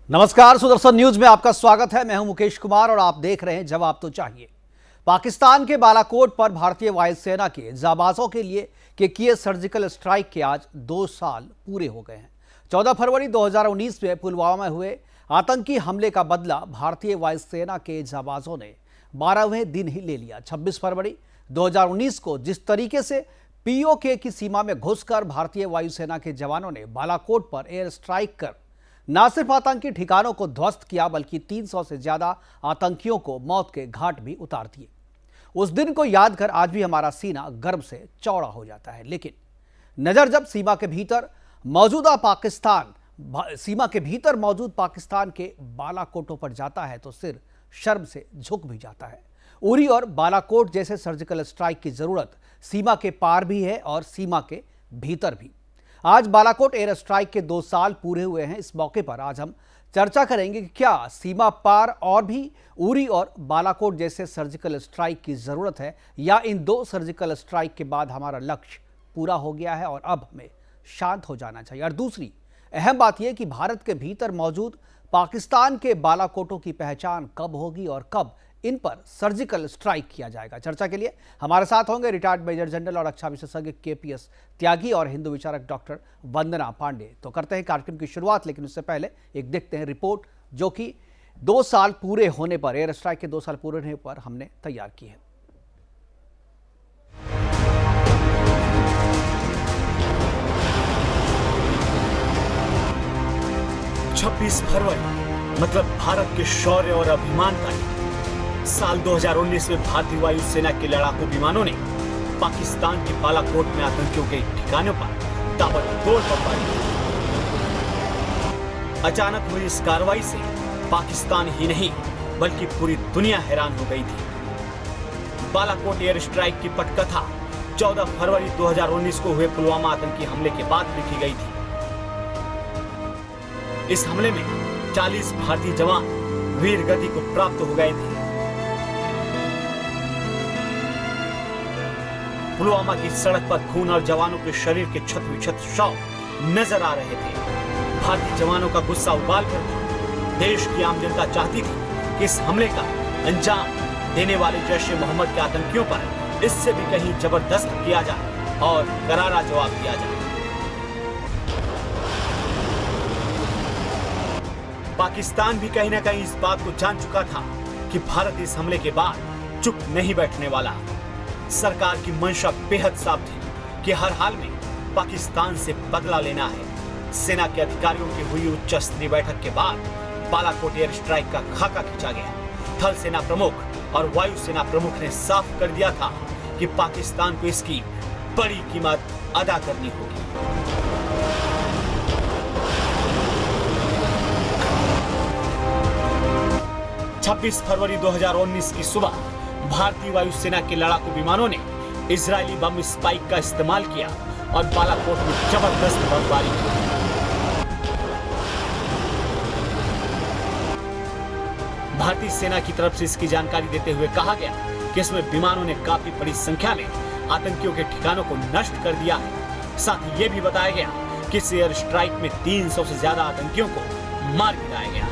नमस्कार, सुदर्शन न्यूज में आपका स्वागत है। मैं हूं मुकेश कुमार और आप देख रहे हैं जवाब तो चाहिए। पाकिस्तान के बालाकोट पर भारतीय वायुसेना के जाबाजों के लिए किए सर्जिकल स्ट्राइक के आज 2 साल पूरे हो गए हैं। 14 फरवरी 2019 में पुलवामा में हुए आतंकी हमले का बदला भारतीय वायुसेना के जाबाजों ने 12वें दिन ही ले लिया। 26 फरवरी 2019 को जिस तरीके से पीओके की सीमा में घुसकर भारतीय वायुसेना के जवानों ने बालाकोट पर एयर स्ट्राइक कर न सिर्फ आतंकी ठिकानों को ध्वस्त किया बल्कि 300 से ज्यादा आतंकियों को मौत के घाट भी उतार दिए। उस दिन को याद कर आज भी हमारा सीना गर्व से चौड़ा हो जाता है। लेकिन नजर जब सीमा के भीतर मौजूद पाकिस्तान के बालाकोटों पर जाता है तो सिर शर्म से झुक भी जाता है। उरी और बालाकोट जैसे सर्जिकल स्ट्राइक की जरूरत सीमा के पार भी है और सीमा के भीतर भी। आज बालाकोट एयर स्ट्राइक के 2 साल पूरे हुए हैं। इस मौके पर आज हम चर्चा करेंगे कि क्या सीमा पार और भी उरी और बालाकोट जैसे सर्जिकल स्ट्राइक की जरूरत है या इन 2 सर्जिकल स्ट्राइक के बाद हमारा लक्ष्य पूरा हो गया है और अब हमें शांत हो जाना चाहिए। और दूसरी अहम बात यह कि भारत के भीतर मौजूद पाकिस्तान के बालाकोटों की पहचान कब होगी और कब इन पर सर्जिकल स्ट्राइक किया जाएगा। चर्चा के लिए हमारे साथ होंगे रिटायर्ड मेजर जनरल और रक्षा विशेषज्ञ केपीएस त्यागी और हिंदू विचारक डॉक्टर वंदना पांडे। तो करते हैं कार्यक्रम की शुरुआत, लेकिन उससे पहले एक देखते हैं रिपोर्ट जो कि 2 साल पूरे होने पर, एयर स्ट्राइक के 2 साल पूरे होने पर हमने तैयार की है। 26 फरवरी मतलब भारत के शौर्य और अभिमान का दिन। साल 2019 में भारतीय वायुसेना के लड़ाकू विमानों ने पाकिस्तान के बालाकोट में आतंकियों के ठिकानों पर ताबड़तोड़ बमबारी की। अचानक हुई इस कार्रवाई से पाकिस्तान ही नहीं बल्कि पूरी दुनिया हैरान हो गई थी। बालाकोट एयर स्ट्राइक की पटकथा 14 फरवरी 2019 को हुए पुलवामा आतंकी हमले के बाद लिखी गई थी। इस हमले में 40 भारतीय जवान वीर गति को प्राप्त हो गए थे। पुलवामा की सड़क पर खून और जवानों के शरीर के क्षत-विक्षत शव नजर आ रहे थे। भारतीय जवानों का गुस्सा उबाल कर था। देश की आम जनता चाहती थी कि इस हमले का अंजाम देने वाले जैश ए मोहम्मद के आतंकियों पर इससे भी कहीं जबरदस्त किया जाए और करारा जवाब दिया जाए। पाकिस्तान भी कहीं न कहीं इस बात को जान चुका था कि भारत इस हमले के बाद चुप नहीं बैठने वाला। सरकार की मंशा बेहद साफ थी कि हर हाल में पाकिस्तान से बदला लेना है। सेना के अधिकारियों की हुई उच्च स्तरीय बैठक के बाद बालाकोट एयर स्ट्राइक का खाका खींचा गया। थल सेना प्रमुख और वायु सेना प्रमुख ने साफ कर दिया था कि पाकिस्तान को इसकी बड़ी कीमत अदा करनी होगी। छब्बीस फरवरी 2019 की सुबह भारतीय वायुसेना के लड़ाकू विमानों ने इजरायली बम स्पाइक का इस्तेमाल किया और बालाकोट में जबरदस्त बमबारी की। भारतीय सेना की तरफ से इसकी जानकारी देते हुए कहा गया कि इसमें विमानों ने काफी बड़ी संख्या में आतंकियों के ठिकानों को नष्ट कर दिया है। साथ ही ये भी बताया गया कि इस एयर स्ट्राइक में 300 से ज्यादा आतंकियों को मार गिराया गया।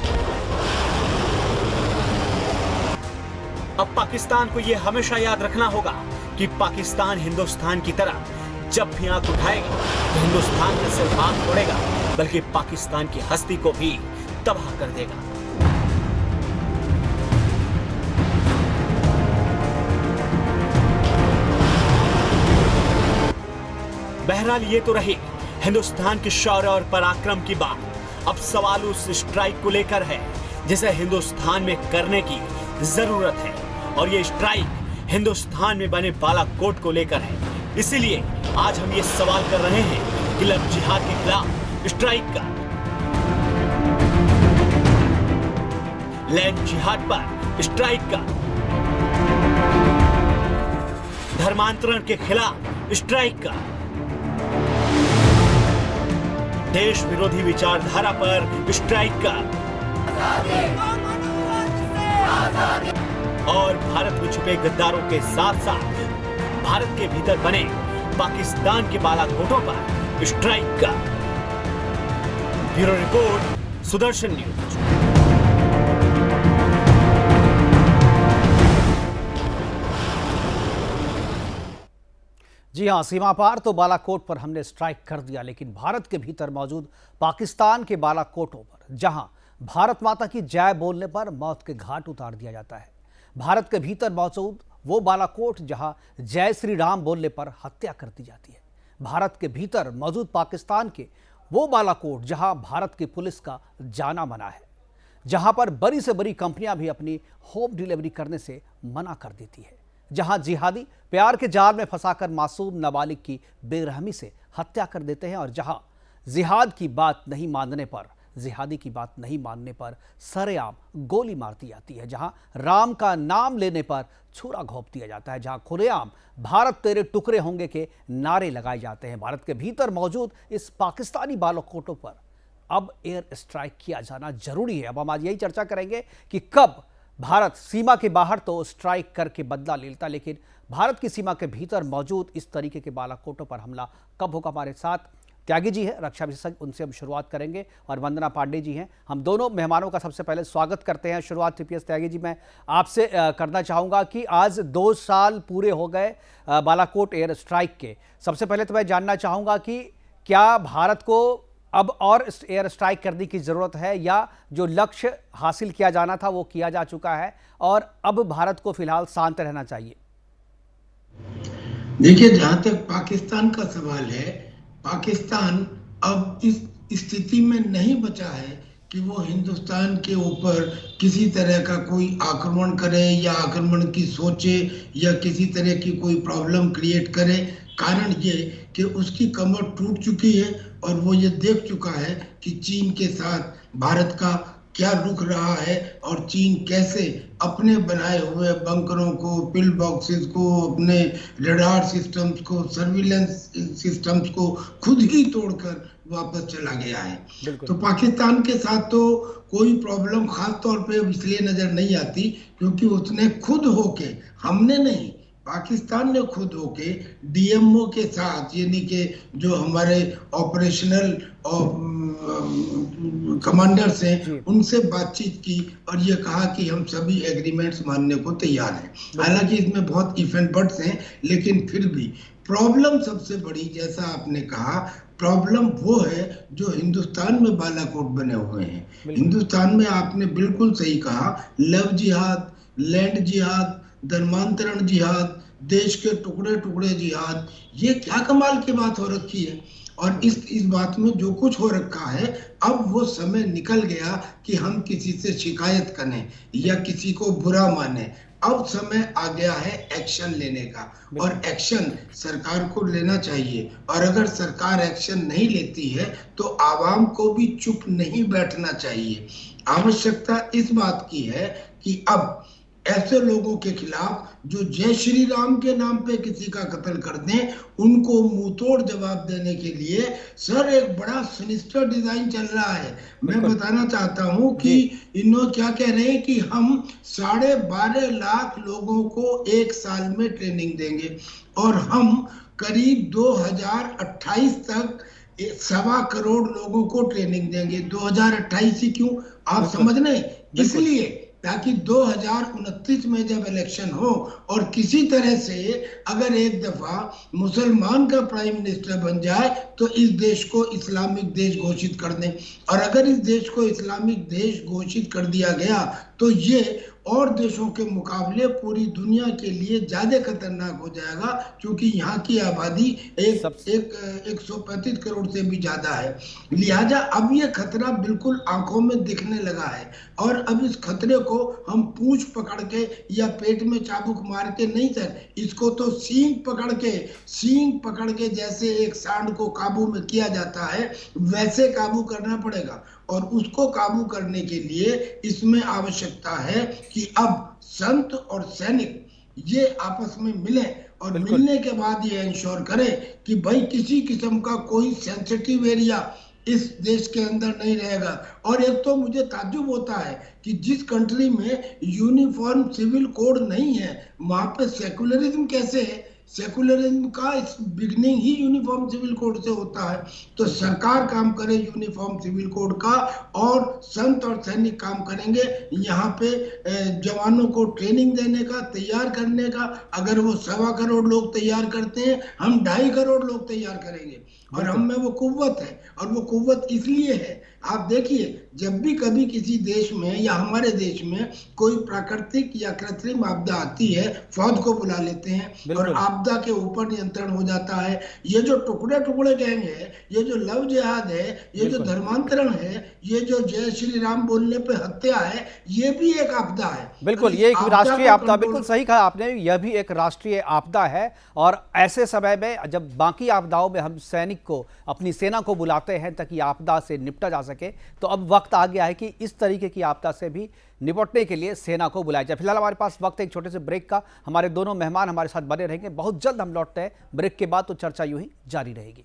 अब पाकिस्तान को यह हमेशा याद रखना होगा कि पाकिस्तान हिंदुस्तान की तरह जब भी आंख उठाएगा तो हिंदुस्तान न सिर्फ आंख फोड़ेगा बल्कि पाकिस्तान की हस्ती को भी तबाह कर देगा। बहरहाल ये तो रही हिंदुस्तान के शौर्य और पराक्रम की बात। अब सवाल उस स्ट्राइक को लेकर है जिसे हिंदुस्तान में करने की जरूरत है और ये स्ट्राइक हिंदुस्तान में बने बालाकोट को लेकर है। इसीलिए आज हम ये सवाल कर रहे हैं कि लव जिहाद के खिलाफ स्ट्राइक का, लैंड जिहाद पर स्ट्राइक का, धर्मांतरण के खिलाफ स्ट्राइक का, देश विरोधी विचारधारा पर स्ट्राइक का और भारत में छुपे गद्दारों के साथ साथ भारत के भीतर बने पाकिस्तान के बालाकोटों पर स्ट्राइक का। Bureau report, Sudarshan news. जी हां, सीमा पार तो बालाकोट पर हमने स्ट्राइक कर दिया, लेकिन भारत के भीतर मौजूद पाकिस्तान के बालाकोटों पर जहां भारत माता की जय बोलने पर मौत के घाट उतार दिया जाता है, भारत के भीतर मौजूद वो बालाकोट जहां जय श्री राम बोलने पर हत्या कर दी जाती है, भारत के भीतर मौजूद पाकिस्तान के वो बालाकोट जहां भारत की पुलिस का जाना मना है, जहां पर बड़ी से बड़ी कंपनियां भी अपनी होम डिलीवरी करने से मना कर देती है, जहां जिहादी प्यार के जाल में फंसाकर मासूम नाबालिग की बेरहमी से हत्या कर देते हैं और जहां जिहादी की बात नहीं मानने पर सरेआम गोली मार दी जाती है, जहां राम का नाम लेने पर छुरा घोंप दिया जाता है, जहां खुलेआम भारत तेरे टुकड़े होंगे के नारे लगाए जाते हैं। भारत के भीतर मौजूद इस पाकिस्तानी बालाकोटों पर अब एयर स्ट्राइक किया जाना जरूरी है। अब हम आज यही चर्चा करेंगे कि कब भारत सीमा के बाहर तो स्ट्राइक करके बदला लेता, लेकिन भारत की सीमा के भीतर मौजूद इस तरीके के बालाकोटों पर हमला कब होगा। हमारे साथ त्यागी जी हैं, रक्षा विशेषज्ञ, उनसे हम शुरुआत करेंगे, और वंदना पांडे जी हैं। हम दोनों मेहमानों का सबसे पहले स्वागत करते हैं। शुरुआत टीपीएस त्यागी जी मैं आपसे करना चाहूँगा कि आज 2 साल पूरे हो गए बालाकोट एयर स्ट्राइक के। सबसे पहले तो मैं जानना चाहूँगा कि क्या भारत को अब और एयर स्ट्राइक करने की ज़रूरत है, या जो लक्ष्य हासिल किया जाना था वो किया जा चुका है और अब भारत को फिलहाल शांत रहना चाहिए? देखिए, जहां तक पाकिस्तान का सवाल है, पाकिस्तान अब इस स्थिति में नहीं बचा है कि वो हिंदुस्तान के ऊपर किसी तरह का कोई आक्रमण करे या आक्रमण की सोचे या किसी तरह की कोई प्रॉब्लम क्रिएट करे। कारण ये कि उसकी कमर टूट चुकी है और वो ये देख चुका है कि चीन के साथ भारत का क्या रुख रहा है और चीन कैसे अपने बनाए हुए बंकरों को, पिल बॉक्सेस को, अपने रडार सिस्टम्स को, सर्विलेंस सिस्टम्स को खुद ही तोड़कर वापस चला गया है। तो पाकिस्तान के साथ तो कोई प्रॉब्लम खास तौर पे इसलिए नजर नहीं आती क्योंकि उसने खुद होके, हमने नहीं, पाकिस्तान ने खुद होके डीएमओ के साथ, यानी कि जो हमारे ऑपरेशनल कमांडर्स हैं, उनसे बातचीत की और ये कहा कि हम सभी एग्रीमेंट्स मानने को तैयार हैं। हालांकि इसमें बहुत इफ एंड बट्स हैं, लेकिन फिर भी प्रॉब्लम सबसे बड़ी, जैसा आपने कहा, प्रॉब्लम वो है जो हिंदुस्तान में बालाकोट बने हुए हैं। हिंदुस्तान में आपने बिल्कुल सही कहा, लव जिहाद, लैंड जिहाद, धर्मांतरण जिहाद, देश के टुकड़े टुकड़े जिहाद, ये क्या कमाल की बात हो रखी है। और इस बात में जो कुछ हो रखा है, अब वो समय निकल गया कि हम किसी से शिकायत करें या किसी को बुरा माने। अब समय आ गया है एक्शन लेने का, और एक्शन सरकार को लेना चाहिए। और अगर सरकार एक्शन नहीं लेती है तो आवाम को भी चुप नहीं बैठना चाहिए। आवश्यकता इस बात की है कि अब ऐसे लोगों के खिलाफ जो जय श्री राम के नाम पे किसी का कत्ल कर दें, उनको मुंहतोड़ जवाब देने के लिए सर एक बड़ा सिनिस्टर डिजाइन चल रहा है। मैं बताना चाहता हूं कि इन्होंने क्या कह रहे हैं कि हम 12.5 लाख लोगों को 1 साल में ट्रेनिंग देंगे और हम करीब 2028 तक 1.25 करोड़ लोगों को ट्रेनिंग देंगे। 2028 ही क्यों, आप समझ रहे? इसलिए ताकि 2029 में जब इलेक्शन हो और किसी तरह से अगर एक दफा मुसलमान का प्राइम मिनिस्टर बन जाए तो इस देश को इस्लामिक देश घोषित कर दें। और अगर इस देश को इस्लामिक देश घोषित कर दिया गया तो ये और देशों के मुकाबले पूरी दुनिया के लिए ज्यादा खतरनाक हो जाएगा, क्योंकि यहाँ की आबादी 135 करोड़ से भी ज्यादा है। लिहाजा अब ये खतरा बिल्कुल आंखों में दिखने लगा है, और अब इस खतरे को हम पूंछ पकड़ के या पेट में चाबुक मार के नहीं सर, इसको तो सींग पकड़ के जैसे एक सांड को काबू में किया जाता है वैसे काबू करना पड़ेगा। और उसको काबू करने के लिए इसमें आवश्यकता है कि अब संत और सैनिक ये आपस में मिले और मिलने के बाद ये इंश्योर करें कि भाई किसी किस्म का कोई सेंसिटिव एरिया इस देश के अंदर नहीं रहेगा। और एक तो मुझे ताज्जुब होता है कि जिस कंट्री में यूनिफॉर्म सिविल कोड नहीं है, वहां पे सेकुलरिज्म कैसे है? सेकुलरिज्म का बिगनिंग ही यूनिफॉर्म सिविल कोड से होता है। तो सरकार काम करे यूनिफॉर्म सिविल कोड का, और संत और सैनिक काम करेंगे यहाँ पे जवानों को ट्रेनिंग देने का, तैयार करने का। अगर वो 1.25 करोड़ लोग तैयार करते हैं, हम 2.5 करोड़ लोग तैयार करेंगे, और हम में वो कुव्वत है। और वो कुव्वत इसलिए है, आप देखिए, जब भी कभी किसी देश में या हमारे देश में कोई प्राकृतिक या कृत्रिम आपदा आती है, फौज को बुला लेते हैं और आपदा के ऊपर नियंत्रण हो जाता है। ये जो टुकड़े टुकड़े गैंग है, ये जो लव जिहाद है, ये जो धर्मांतरण है, ये जो जय श्री राम बोलने पे हत्या है, ये भी एक आपदा है। बिल्कुल, ये एक राष्ट्रीय आपदा, बिल्कुल सही कहा आपने, यह भी एक राष्ट्रीय आपदा है। और ऐसे समय में जब बाकी आपदाओं में हम सैनिक को, अपनी सेना को बुलाते हैं ताकि आपदा से निपटा जा सके, तो अब वक्त आ गया है कि इस तरीके की आपदा से भी निपटने के लिए सेना को बुलाया जाए। फिलहाल हमारे पास वक्त है एक छोटे से ब्रेक का। हमारे दोनों मेहमान हमारे साथ बने रहेंगे, बहुत जल्द हम लौटते हैं ब्रेक के बाद, तो चर्चा यूं ही जारी रहेगी।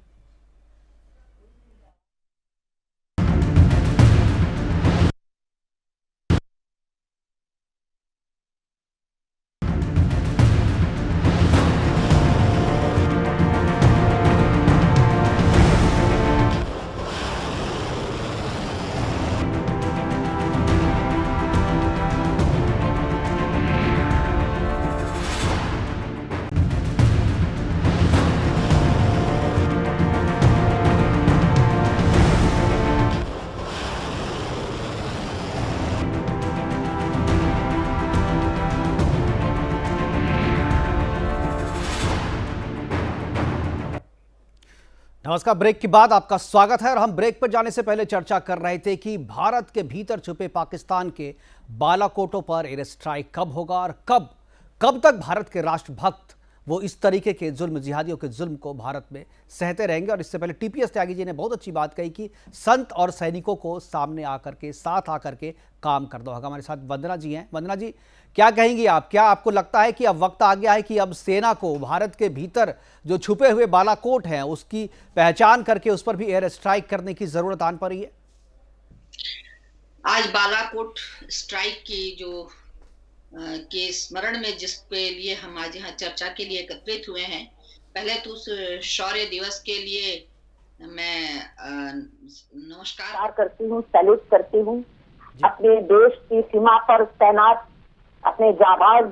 नमस्कार, ब्रेक के बाद आपका स्वागत है। और हम ब्रेक पर जाने से पहले चर्चा कर रहे थे कि भारत के भीतर छुपे पाकिस्तान के बालाकोटों पर एयर स्ट्राइक कब होगा और कब तक भारत के राष्ट्रभक्त वो इस तरीके के जुल्म, जिहादियों के जुल्म को भारत में सहते रहेंगे। और इससे पहले टीपीएस त्यागी जी ने बहुत अच्छी बात कही कि संत और सैनिकों को सामने आकर के, साथ आकर के काम करना होगा। हमारे साथ वंदना जी हैं। वंदना जी, क्या कहेंगी आप? क्या आपको लगता है कि अब वक्त आ गया है कि अब सेना को भारत के भीतर जो छुपे हुए बालाकोट हैं उसकी पहचान करके उस पर भी एयर स्ट्राइक करने की जरूरत आन पड़ी है? आज बालाकोट स्ट्राइक की जो के स्मरण में जिसके लिए हम आज यहाँ चर्चा के लिए एकत्रित हुए हैं, पहले तो उस शौर्य दिवस के लिए मैं नमस्कार करती हूँ, सैल्यूट करती हूँ। अपने देश की सीमा पर तैनात अपने जाबाज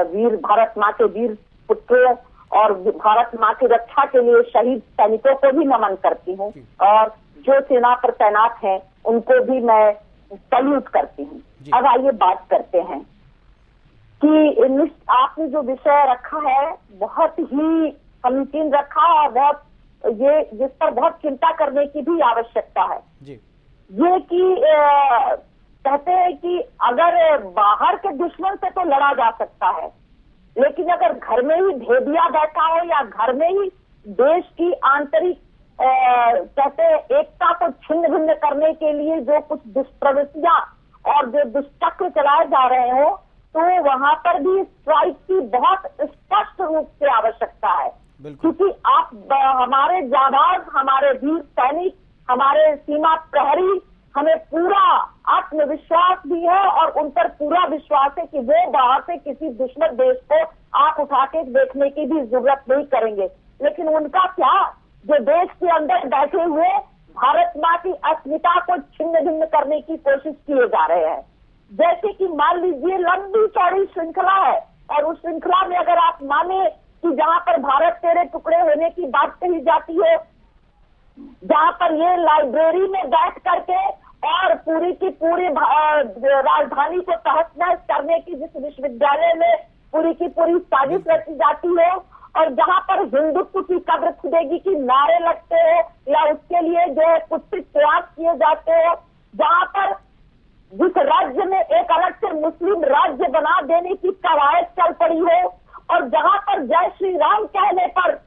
वीर, भारत माँ के वीर पुत्र और भारत माँ की रक्षा के लिए शहीद सैनिकों को भी नमन करती हूँ, और जो सेना पर तैनात हैं उनको भी मैं सैल्यूट करती हूँ। अब आइए बात करते हैं कि आपने जो विषय रखा है बहुत ही समीचीन रखा, और बहुत ये जिस पर बहुत चिंता करने की भी आवश्यकता है जी। ये कि कहते हैं कि अगर बाहर के दुश्मन से तो लड़ा जा सकता है, लेकिन अगर घर में ही भेदिया बैठा हो या घर में ही देश की आंतरिक कहते हैं एकता को छिन्न भिन्न करने के लिए जो कुछ दुष्प्रवृत्तियां और जो दुष्चक्र चलाए जा रहे हो, तो वहां पर भी स्ट्राइक की बहुत स्पष्ट रूप से आवश्यकता है। क्योंकि आप हमारे जाबाज, हमारे वीर सैनिक, हमारे सीमा प्रहरी, हमें पूरा आत्मविश्वास भी है और उन पर पूरा विश्वास है कि वो बाहर से किसी दुश्मन देश को आंख उठा के देखने की भी जरूरत नहीं करेंगे। लेकिन उनका क्या, जो देश के अंदर बैठे हुए भारत माँ की अस्मिता को छिन्न भिन्न करने की कोशिश किए जा रहे हैं। जैसे कि मान लीजिए लंबी चौड़ी श्रृंखला है, और उस श्रृंखला में अगर आप माने कि जहां पर भारत तेरे टुकड़े होने की बात कही जाती है, जहां पर ये लाइब्रेरी में बैठ करके और पूरी की पूरी राजधानी को तहस नहस करने की जिस विश्वविद्यालय में पूरी की पूरी साजिश रची जाती है, और जहां पर हिंदुत्व की कब्र खुदेगी की नारे लगते हैं या उसके लिए जो है कुछ प्रयास किए जाते हैं, जहां पर जिस राज्य में एक अलग से मुस्लिम राज्य बना देने की कवायद चल पड़ी हो, और जहां पर जय श्री राम कहने पर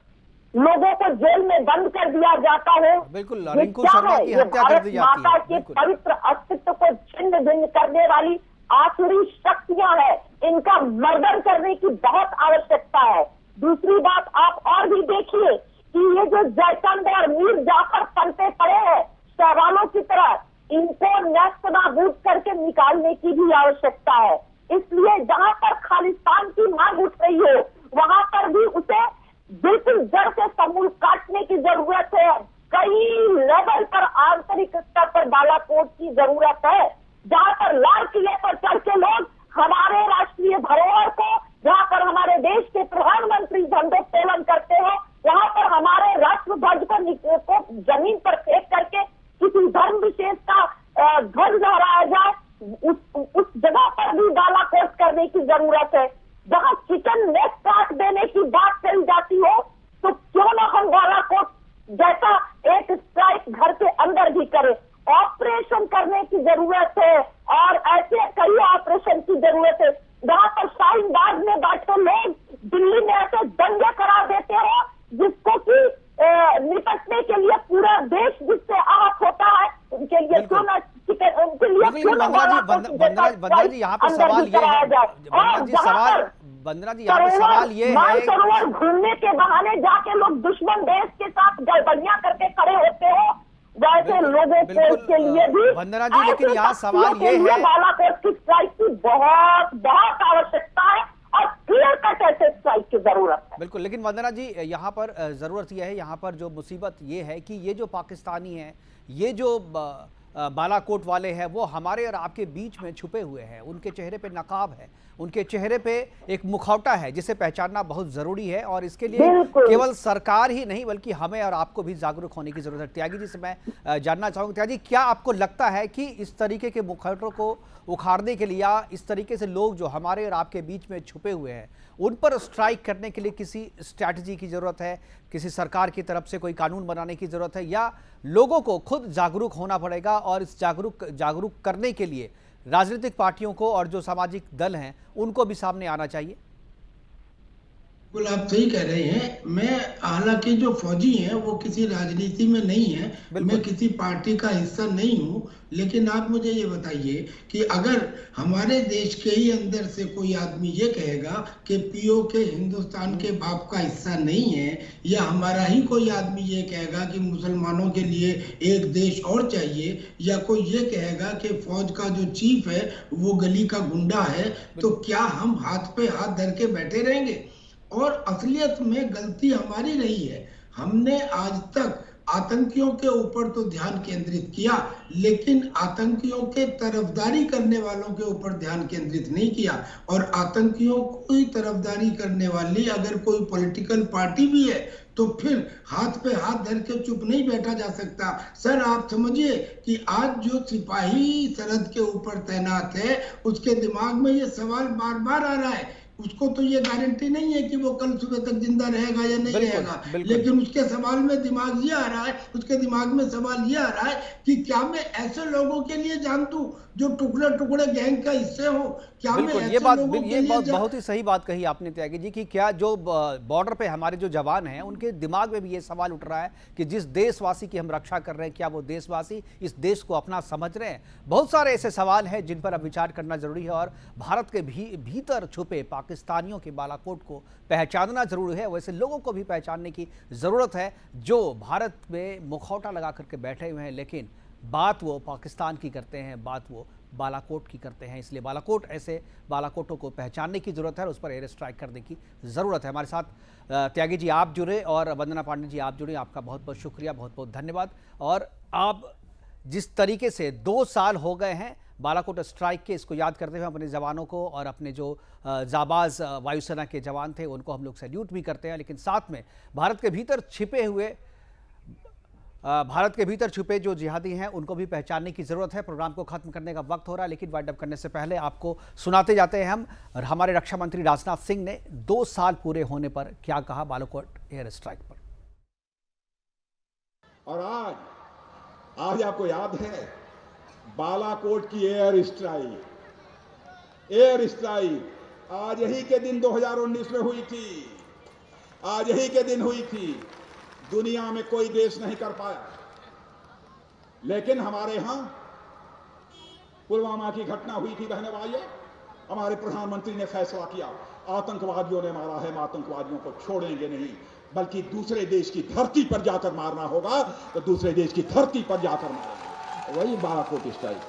लोगों को जेल में बंद कर दिया जाता है। बिल्कुल, रिंकू शर्मा की हत्या कर दी जाती है। माता के पवित्र अस्तित्व को छिन्न भिन्न करने वाली आसुरी शक्तियां हैं, इनका मर्डर करने की बहुत आवश्यकता है। दूसरी बात आप और भी देखिए कि ये जो जयचंद और मीर जाफर पलते पड़े हैं शैवालों की तरह, इनको नष्ट नाबूद करके निकालने की भी आवश्यकता है। इसलिए जहां पर खालिस्तान की मांग उठ रही हो, वहां पर भी उसे बिल्कुल जड़ से समूल काटने की जरूरत है। कई लेवल पर आंतरिक स्तर पर बालाकोट की जरूरत है, जहां पर लाल किले पर चढ़ के लोग हमारे राष्ट्रीय धरोहर को, जहां पर हमारे देश के प्रधानमंत्री झंडोत्तोलन करते हो, वहां पर हमारे राष्ट्रध्वज को जमीन पर फेंक करके किसी धर्म विशेष का ध्वज लहराया जाए, उस जगह पर भी बालाकोट करने की जरूरत है। जहां चिकन नेक काट देने की बात कही जाती हो, तो क्यों ना हम बालाकोट जैसा एक स्ट्राइक घर के अंदर भी करें। ऑपरेशन करने की जरूरत है और ऐसे कई ऑपरेशन की जरूरत है। जहां पर शाहीन बाग में बैठे लोग दिल्ली में ऐसे दंगे करा देते हो जिसको कि निपटने के लिए पूरा देश जिससे आहत होता है, उनके लिए क्यों ना उनके लिए क्यों ना वंदना जी यहाँ पर सवाल ये है, वंदना जी यहाँ पर सवाल ये है, मानसरोवर घूमने के बहाने जाके लोग दुश्मन देश के साथ गड़बड़ियां करके खड़े होते हो, वैसे लोगों के लिए भी वंदना जी, लेकिन यहाँ सवाल ये है, बालाकोट की स्ट्राइक की बहुत बहुत आवश्यकता है और क्लियर कट ऐसे स्ट्राइक की जरूरत है। बिल्कुल, लेकिन वंदना जी यहाँ पर जरूरत यह है, यहाँ पर जो मुसीबत ये है कि ये जो पाकिस्तानी हैं, ये जो बालाकोट वाले हैं, वो हमारे और आपके बीच में छुपे हुए हैं। उनके चेहरे पे नकाब है, उनके चेहरे पे एक मुखौटा है जिसे पहचानना बहुत जरूरी है और इसके लिए केवल सरकार ही नहीं बल्कि हमें और आपको भी जागरूक होने की जरूरत है। त्यागी जी से मैं जानना चाहूँगा, त्यागी, क्या आपको लगता है कि इस तरीके के मुखौटों को उखाड़ने के लिए या इस तरीके से लोग जो हमारे और आपके बीच में छुपे हुए हैं उन पर स्ट्राइक करने के लिए किसी स्ट्रैटेजी की जरूरत है, किसी सरकार की तरफ से कोई कानून बनाने की जरूरत है, या लोगों को खुद जागरूक होना पड़ेगा और इस जागरूक करने के लिए राजनीतिक पार्टियों को और जो सामाजिक दल हैं उनको भी सामने आना चाहिए? बिल्कुल आप सही कह रहे हैं। मैं हालांकि जो फौजी हैं वो किसी राजनीति में नहीं है, मैं किसी पार्टी का हिस्सा नहीं हूं, लेकिन आप मुझे ये बताइए कि अगर हमारे देश के ही अंदर से कोई आदमी ये कहेगा कि पीओके हिंदुस्तान के बाप का हिस्सा नहीं है, या हमारा ही कोई आदमी ये कहेगा कि मुसलमानों के लिए एक देश और चाहिए, या कोई ये कहेगा कि फौज का जो चीफ है वो गली का गुंडा है, तो क्या हम हाथ पे हाथ धर के बैठे रहेंगे? और असलियत में गलती हमारी रही है। हमने आज तक आतंकियों के ऊपर तो ध्यान केंद्रित किया, लेकिन आतंकियों के तरफदारी करने वालों के ऊपर ध्यान केंद्रित नहीं किया। और आतंकियों की तरफदारी करने वाली अगर कोई पॉलिटिकल पार्टी भी है तो फिर हाथ पे हाथ धर के चुप नहीं बैठा जा सकता। सर आप समझिए कि आज जो सिपाही सरहद के ऊपर तैनात है उसके दिमाग में ये सवाल बार बार आ रहा है, उसको तो ये गारंटी नहीं है कि वो कल सुबह तक जिंदा रहेगा या नहीं रहेगा, लेकिन उसके सवाल में दिमाग ये आ रहा है, उसके दिमाग में सवाल ये आ रहा है कि क्या मैं ऐसे लोगों के लिए जान दूं जो टुकड़े टुकड़े गैंग का हिस्से हो? क्या मैं ऐसे लोगों के लिए बहुत ही सही बात कही आपने त्यागी जी कि क्या जो बॉर्डर पे हमारे जो जवान हैं उनके दिमाग में भी ये सवाल उठ रहा है कि जिस देशवासी की हम रक्षा कर रहे हैं क्या वो देशवासी इस देश को अपना समझ रहे हैं? बहुत सारे ऐसे सवाल हैं जिन पर अब विचार करना जरूरी है और भारत के भीतर छुपे पाकिस्तानियों के बालाकोट को पहचानना जरूरी है। वैसे लोगों को भी पहचानने की जरूरत है जो भारत में मुखौटा लगा करके बैठे हुए हैं, लेकिन बात वो पाकिस्तान की करते हैं, बात वो बालाकोट की करते हैं। इसलिए ऐसे बालाकोटों को पहचानने की जरूरत है और उस पर एयर स्ट्राइक करने की जरूरत है। हमारे साथ त्यागी जी आप जुड़े और वंदना पांडे जी आप जुड़े, आपका बहुत बहुत शुक्रिया, बहुत बहुत धन्यवाद। और आप जिस तरीके से 2 साल हो गए हैं बालाकोट स्ट्राइक के, इसको याद करते हुए अपने जवानों को और अपने जो जाबाज वायुसेना के जवान थे उनको हम लोग सैल्यूट भी करते हैं, लेकिन साथ में भारत के भीतर छुपे जो जिहादी हैं उनको भी पहचानने की जरूरत है। प्रोग्राम को खत्म करने का वक्त हो रहा है, लेकिन वाइंड अप करने से पहले आपको सुनाते जाते हैं हम और हमारे रक्षा मंत्री राजनाथ सिंह ने 2 साल पूरे होने पर क्या कहा बालाकोट एयर स्ट्राइक पर। और आज आपको याद है बालाकोट की एयर स्ट्राइक आज यही के दिन 2019 में हुई थी, आज यही के दिन हुई थी। दुनिया में कोई देश नहीं कर पाया, लेकिन हमारे यहां पुलवामा की घटना हुई थी बहने भाइयों, हमारे प्रधानमंत्री ने फैसला किया आतंकवादियों ने मारा है, हम आतंकवादियों को छोड़ेंगे नहीं, बल्कि दूसरे देश की धरती पर जाकर मारना होगा तो दूसरे देश की धरती पर जाकर मारेंगे। वही बालाकोट स्ट्राइक।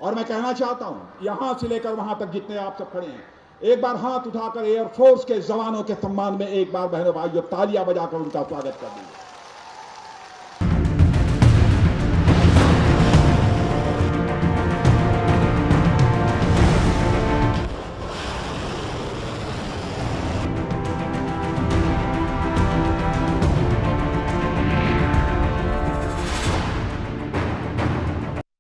और मैं कहना चाहता हूं यहां से लेकर वहां तक जितने आप सब खड़े हैं, एक बार हाथ उठाकर एयरफोर्स के जवानों के सम्मान में एक बार बहनों भाइयों तालियां बजाकर उनका स्वागत कर दीजिए।